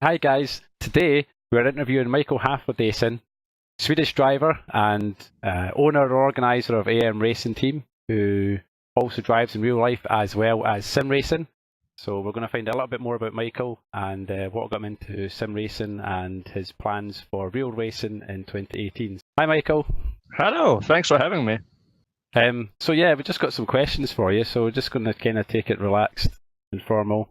Hi guys, today we're interviewing Michael Haflidason, Swedish driver and owner or organiser of AM Racing Team, who also drives in real life as well as sim racing. So we're going to find out a little bit more about Michael and what got him into sim racing and his plans for real racing in 2018. Hi Michael. Hello, thanks for having me. So yeah, we've just got some questions for you, so we're just going to kind of take it relaxed and formal.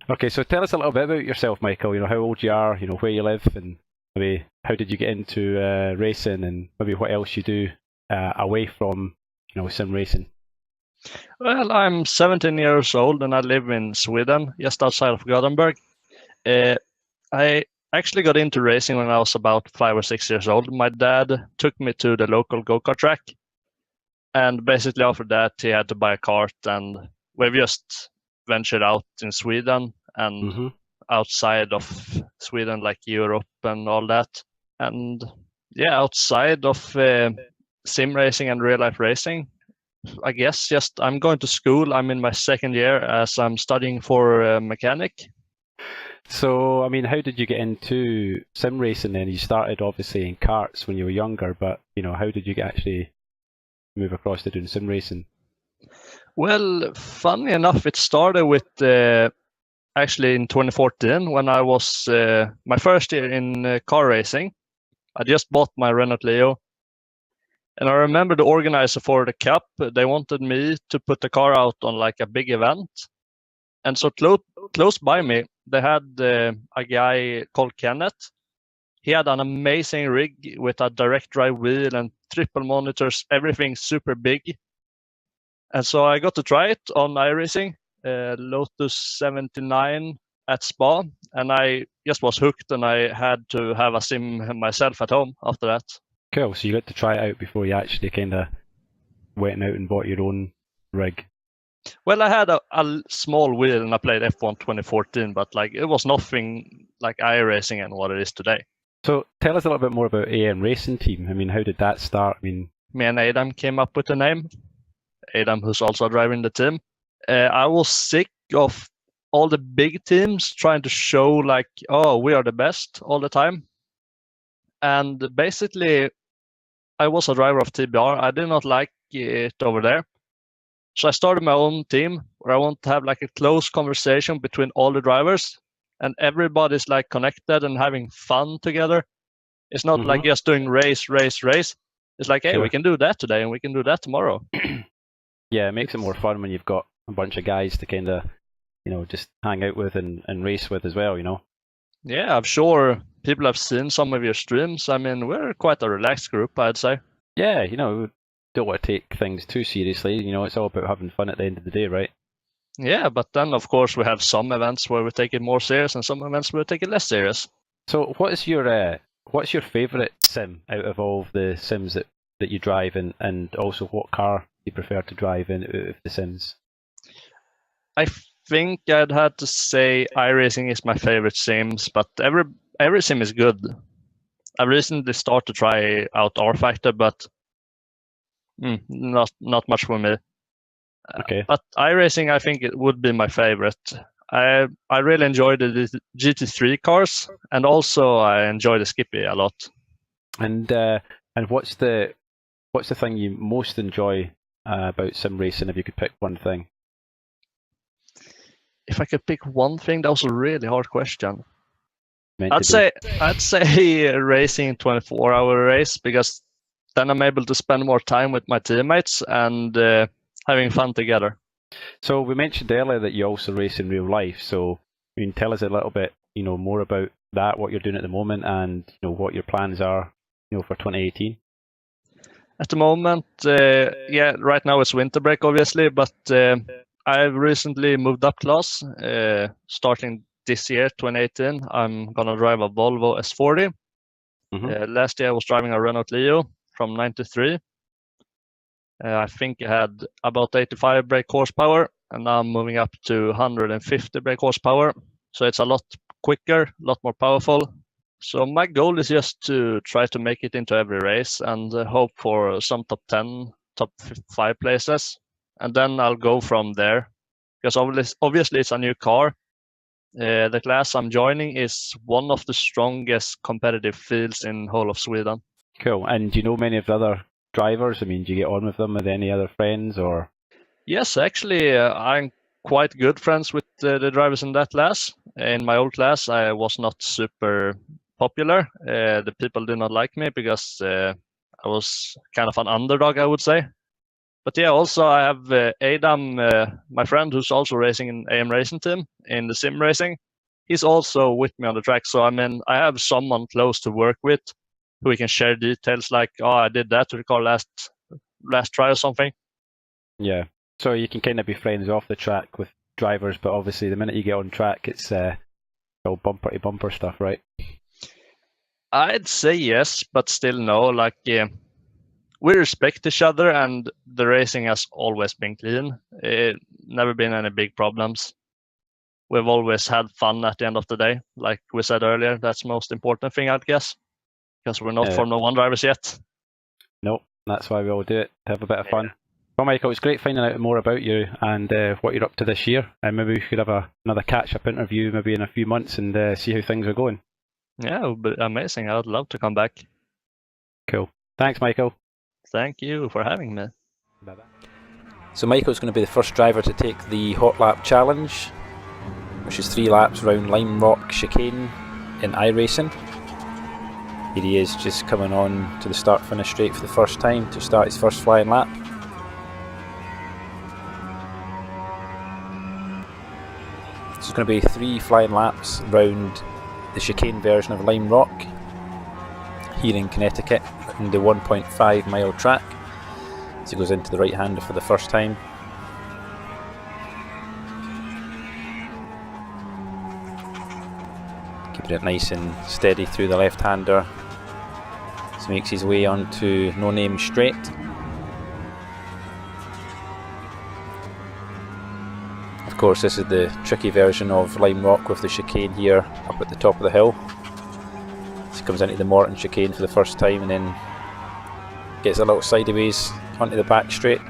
Okay, so tell us a little bit about yourself, Michael. You know, how old you are, you know, where you live, and maybe how did you get into racing, and maybe what else you do away from, you know, sim racing. Well, I'm 17 years old and I live in Sweden, just outside of Gothenburg. I actually got into racing when I was about 5 or 6 years old. My dad took me to the local go-kart track, and basically after that he had to buy a cart, and we've just ventured out in Sweden and outside of Sweden, like Europe and all that. And yeah, outside of sim racing and real life racing, I guess just I'm going to school. I'm in my second year as I'm studying for mechanic. So, I mean, how did you get into sim racing then? You started obviously in karts when you were younger, but, you know, how did you actually move across to doing sim racing? Well, funny enough, it started with actually in 2014 when I was my first year in car racing. I just bought my Renault Clio. And I remember the organizer for the cup, they wanted me to put the car out on like a big event. And so close by me, they had a guy called Kenneth. He had an amazing rig with a direct drive wheel and triple monitors, everything super big. And so I got to try it on iRacing, Lotus 79 at Spa. And I just was hooked, and I had to have a sim myself at home after that. Cool, so you got to try it out before you actually kind of went out and bought your own rig. Well, I had a small wheel and I played F1 2014, but like it was nothing like iRacing and what it is today. So tell us a little bit more about AM Racing Team. I mean, how did that start? I mean, me and Adam came up with the name. Adam, who's also driving the team. I was sick of all the big teams trying to show like, oh, we are the best all the time. And basically, I was a driver of TBR. I did not like it over there. So I started my own team where I want to have like a close conversation between all the drivers, and everybody's like connected and having fun together. It's not like just doing race. It's like, hey, we can do that today and we can do that tomorrow. Yeah, it makes it more fun when you've got a bunch of guys to kind of, you know, just hang out with and race with as well, you know? Yeah, I'm sure people have seen some of your streams. I mean, we're quite a relaxed group, I'd say. Yeah, you know, don't want to take things too seriously. You know, it's all about having fun at the end of the day, right? Yeah, but then, of course, we have some events where we take it more serious and some events where we take it less serious. So what's your favourite sim out of all of the sims that you drive, and also what car you prefer to drive in out of the sims? I think I'd have to say iRacing is my favorite sims, but every sim is good. I recently started to try out R Factor, but not much for me. Okay. But iRacing, I think it would be my favorite. I really enjoy the GT3 cars, and also I enjoy the Skippy a lot. And what's the thing you most enjoy about sim racing, if you could pick one thing? If I could pick one thing, that was a really hard question. I'd say racing 24-hour race, because then I'm able to spend more time with my teammates and having fun together. So we mentioned earlier that you also race in real life. So you can tell us a little bit, you know, more about that, what you're doing at the moment, and you know what your plans are, you know, for 2018. At the moment, yeah, right now it's winter break, obviously, but I've recently moved up class. Starting this year, 2018, I'm gonna drive a Volvo S40. Last year I was driving a Renault Clio from 93. I think I had about 85 brake horsepower, and now I'm moving up to 150 brake horsepower. So it's a lot quicker, a lot more powerful. So my goal is just to try to make it into every race and hope for some top 10, top 5 places. And then I'll go from there. Because obviously it's a new car. The class I'm joining is one of the strongest competitive fields in whole of Sweden. Cool. And do you know many of the other drivers? I mean, do you get on with them with any other friends or? Yes, actually, I'm quite good friends with the drivers in that class. In my old class, I was not super popular. The people did not like me because I was kind of an underdog, I would say. But yeah, also I have Adam, my friend, who's also racing in AM Racing Team in the sim racing. He's also with me on the track. So I mean, I have someone close to work with who we can share details like, oh, I did that to the car last try or something. Yeah. So you can kind of be friends off the track with drivers, but obviously the minute you get on track, it's all bumper to bumper stuff, right? I'd say yes, but still no. Like, we respect each other, and the racing has always been clean. Never been any big problems. We've always had fun at the end of the day. Like we said earlier, that's the most important thing, I'd guess, because we're not Formula 1 drivers yet. No, that's why we all do it, to have a bit of fun. Well, Michael, it's great finding out more about you and what you're up to this year. And maybe we could have another catch-up interview maybe in a few months and see how things are going. Yeah, it would be amazing. I would love to come back. Cool. Thanks, Michael. Thank you for having me. Bye-bye. So Michael's going to be the first driver to take the Hot Lap Challenge, which is 3 laps around Lime Rock Chicane in iRacing. Here he is, just coming on to the start-finish straight for the first time to start his first flying lap. So it's going to be 3 flying laps around the chicane version of Lime Rock here in Connecticut in the 1.5 mile track. So he goes into the right hander for the first time. Keeping it nice and steady through the left hander. So he makes his way onto No Name Straight. Of course, this is the tricky version of Lime Rock with the chicane here up at the top of the hill. So he comes into the Morton chicane for the first time and then gets a little sideways onto the back straight.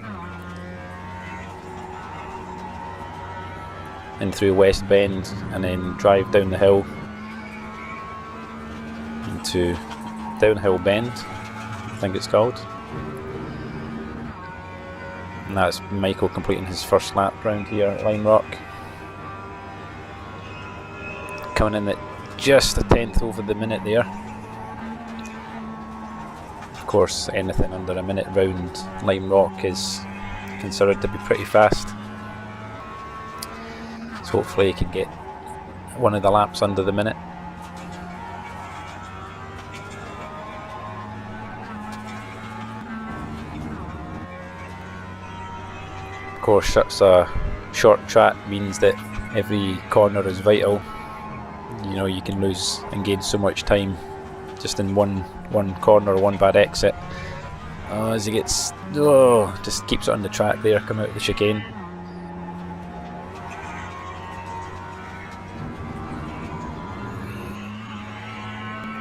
In through West Bend and then drive down the hill into Downhill Bend, I think it's called. And that's Michael completing his first lap round here at Lime Rock. Coming in at just a 10th over the minute there. Of course, anything under a minute round Lime Rock is considered to be pretty fast. So hopefully he can get one of the laps under the minute. Of course, such a short track means that every corner is vital. You know, you can lose and gain so much time just in one corner, one bad exit. As he gets, just keeps it on the track there, come out of the chicane.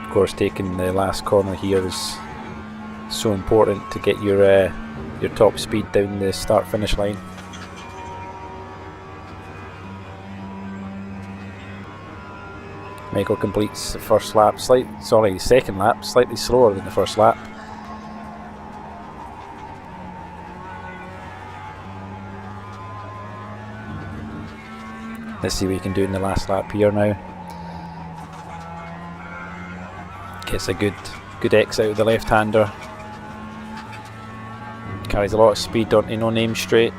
Of course, taking the last corner here is so important to get your top speed down the start-finish line. Michael completes the first lap, second lap, slightly slower than the first lap. Let's see what he can do in the last lap here now. Gets a good exit out of the left-hander. Carries a lot of speed onto No Name Straight.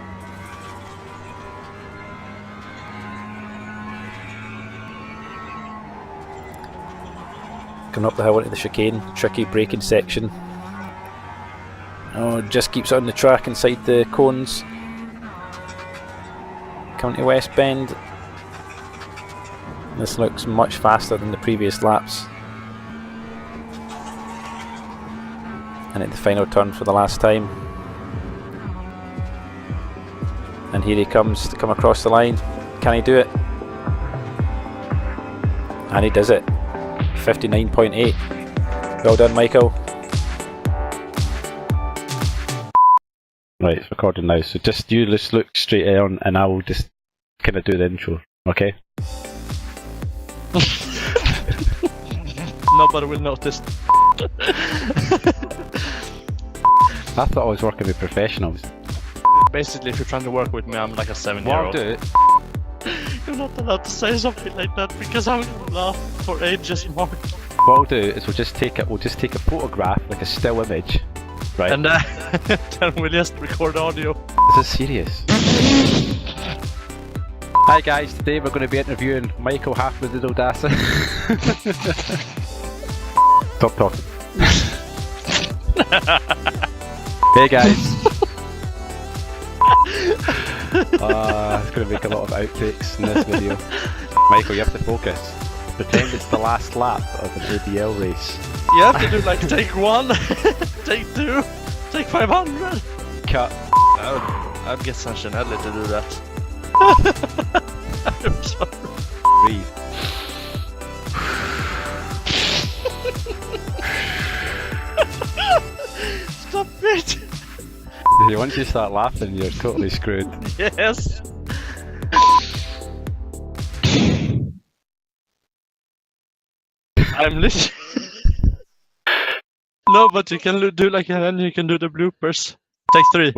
Coming up the hill into the chicane, tricky braking section. Just keeps it on the track inside the cones. Coming to West Bend. This looks much faster than the previous laps. And at the final turn for the last time. And here he comes to come across the line. Can he do it? And he does it. 59.8. Well done, Michael. Right, it's recording now, so just you just look straight on and I will just kind of do the intro, okay? Nobody will notice. I thought I was working with professionals. Basically, if you're trying to work with me, I'm like a 7-year-old. Well, I'll do it. You're not allowed to say something like that because I'm gonna laugh for ages more. What I'll do is we'll just take a photograph, like a still image, right? And then we'll just record audio. This is serious. Hi guys, today we're going to be interviewing Michael Haflidason. Stop talking. Hey guys. It's going to make a lot of outtakes in this video. Michael, you have to focus. Pretend it's the last lap of an ADL race. You have to do like take 1, take 2, take 500. Cut. I'd get Sanchinelli to do that. I'm sorry. Breathe. Stop it! Once you start laughing, you're totally screwed. Yes! I'm listening. No, but you can do like, and then you can do the bloopers. Take 3.